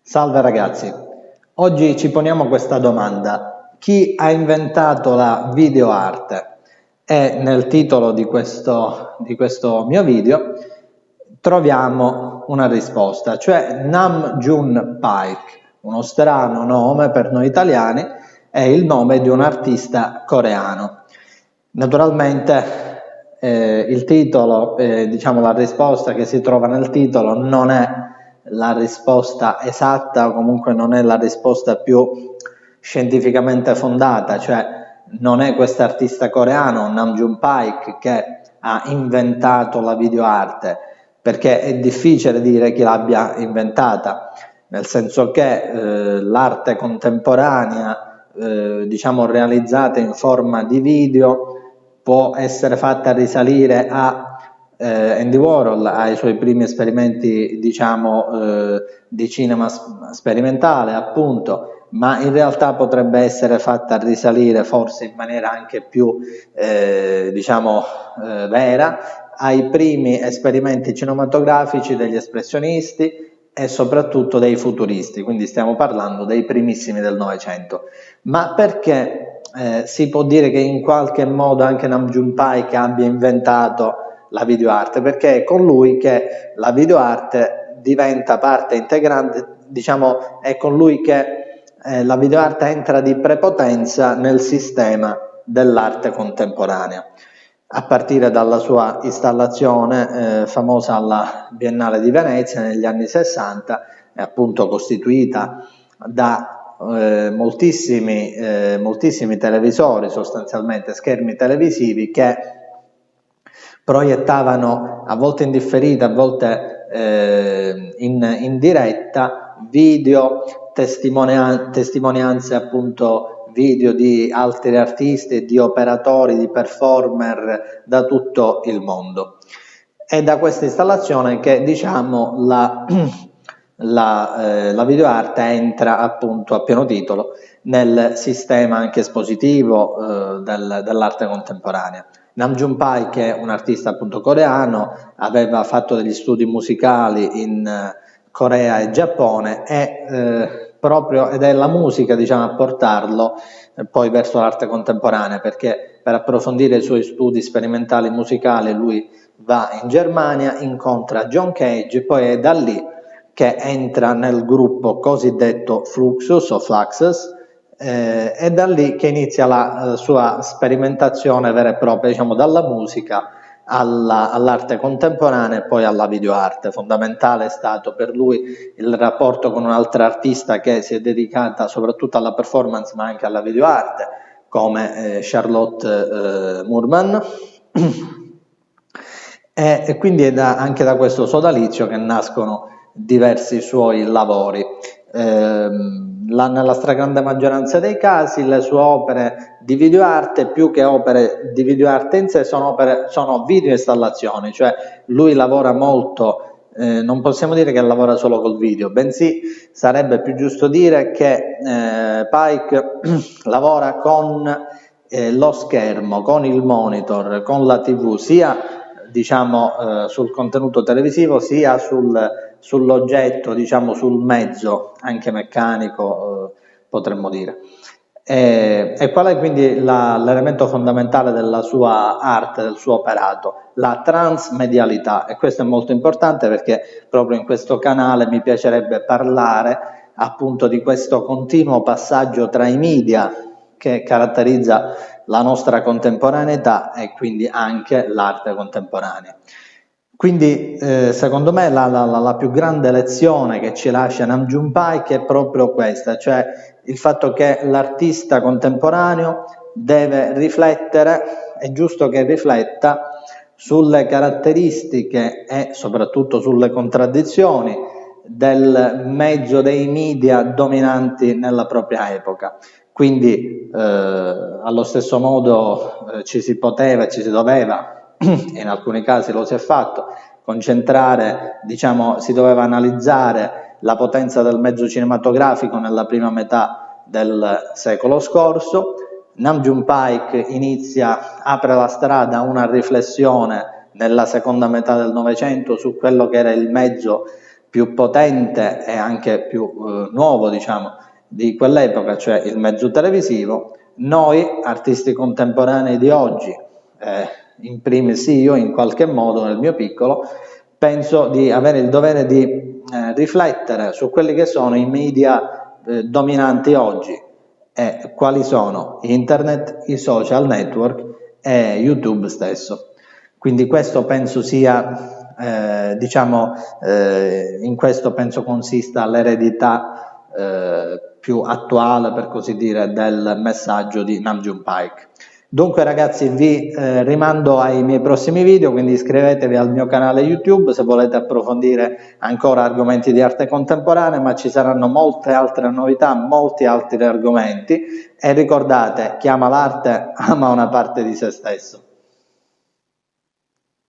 Salve ragazzi, oggi ci poniamo questa domanda: chi ha inventato la videoarte? E nel titolo di questo mio video troviamo una risposta, cioè Nam June Paik, uno strano nome per noi italiani, è il nome di un artista coreano. Naturalmente il titolo, diciamo la risposta che si trova nel titolo non è la risposta esatta, o comunque non è la risposta più scientificamente fondata, cioè non è questo artista coreano, Nam June Paik, che ha inventato la videoarte, perché è difficile dire chi l'abbia inventata, nel senso che l'arte contemporanea, diciamo realizzata in forma di video, può essere fatta risalire a Andy Warhol, ai suoi primi esperimenti, diciamo, di cinema sperimentale, appunto, ma in realtà potrebbe essere fatta risalire forse in maniera anche più, diciamo, vera, ai primi esperimenti cinematografici degli espressionisti e soprattutto dei futuristi, quindi stiamo parlando dei primissimi del Novecento. Ma perché si può dire che in qualche modo anche Nam June Paik abbia inventato la videoarte? Perché è con lui che la videoarte diventa parte integrante, diciamo è con lui che la videoarte entra di prepotenza nel sistema dell'arte contemporanea, a partire dalla sua installazione famosa alla Biennale di Venezia negli anni 60, è appunto costituita da moltissimi televisori, sostanzialmente schermi televisivi, che proiettavano a volte in differita, a volte in diretta, video, testimonianze appunto video di altri artisti, di operatori, di performer da tutto il mondo. È da questa installazione che, diciamo, la videoarte entra appunto a pieno titolo nel sistema anche espositivo dell'arte contemporanea. Nam June Paik, che è un artista appunto coreano, aveva fatto degli studi musicali in Corea e Giappone ed è la musica, diciamo, a portarlo poi verso l'arte contemporanea, perché per approfondire i suoi studi sperimentali musicali lui va in Germania, incontra John Cage, poi è da lì che entra nel gruppo cosiddetto Fluxus o Fluxus, è da lì che inizia la sua sperimentazione vera e propria, diciamo, dalla musica all'arte contemporanea e poi alla videoarte. Fondamentale è stato per lui il rapporto con un'altra artista che si è dedicata soprattutto alla performance ma anche alla videoarte, come Charlotte Moorman. E quindi è anche da questo sodalizio che nascono diversi suoi lavori. Nella stragrande maggioranza dei casi le sue opere di videoarte, più che opere di videoarte in sé, sono video installazioni, cioè lui lavora molto, non possiamo dire che lavora solo col video, bensì sarebbe più giusto dire che Paik lavora con lo schermo, con il monitor, con la TV, sia diciamo sul contenuto televisivo, sia sull'oggetto, diciamo sul mezzo anche meccanico, potremmo dire. E qual è quindi l'elemento fondamentale della sua arte, del suo operato? La transmedialità, e questo è molto importante perché proprio in questo canale mi piacerebbe parlare appunto di questo continuo passaggio tra i media che caratterizza la nostra contemporaneità e quindi anche l'arte contemporanea. Quindi secondo me la più grande lezione che ci lascia Nam June Paik è proprio questa, cioè il fatto che l'artista contemporaneo deve riflettere, è giusto che rifletta sulle caratteristiche e soprattutto sulle contraddizioni del mezzo dei media dominanti nella propria epoca. Quindi allo stesso modo ci si poteva e ci si doveva, in alcuni casi lo si è fatto, concentrare, diciamo, si doveva analizzare la potenza del mezzo cinematografico nella prima metà del secolo scorso. Nam June Paik apre la strada a una riflessione nella seconda metà del Novecento su quello che era il mezzo più potente e anche più nuovo, diciamo, di quell'epoca, cioè il mezzo televisivo. Noi, artisti contemporanei di oggi, in primis io in qualche modo nel mio piccolo, penso di avere il dovere di riflettere su quelli che sono i media dominanti oggi, e quali sono internet, i social network e YouTube stesso. Quindi questo penso sia, in questo penso consista l'eredità più attuale, per così dire, del messaggio di Nam June Paik. Dunque ragazzi, vi rimando ai miei prossimi video, quindi iscrivetevi al mio canale YouTube se volete approfondire ancora argomenti di arte contemporanea, ma ci saranno molte altre novità, molti altri argomenti, e ricordate, chi ama l'arte ama una parte di se stesso.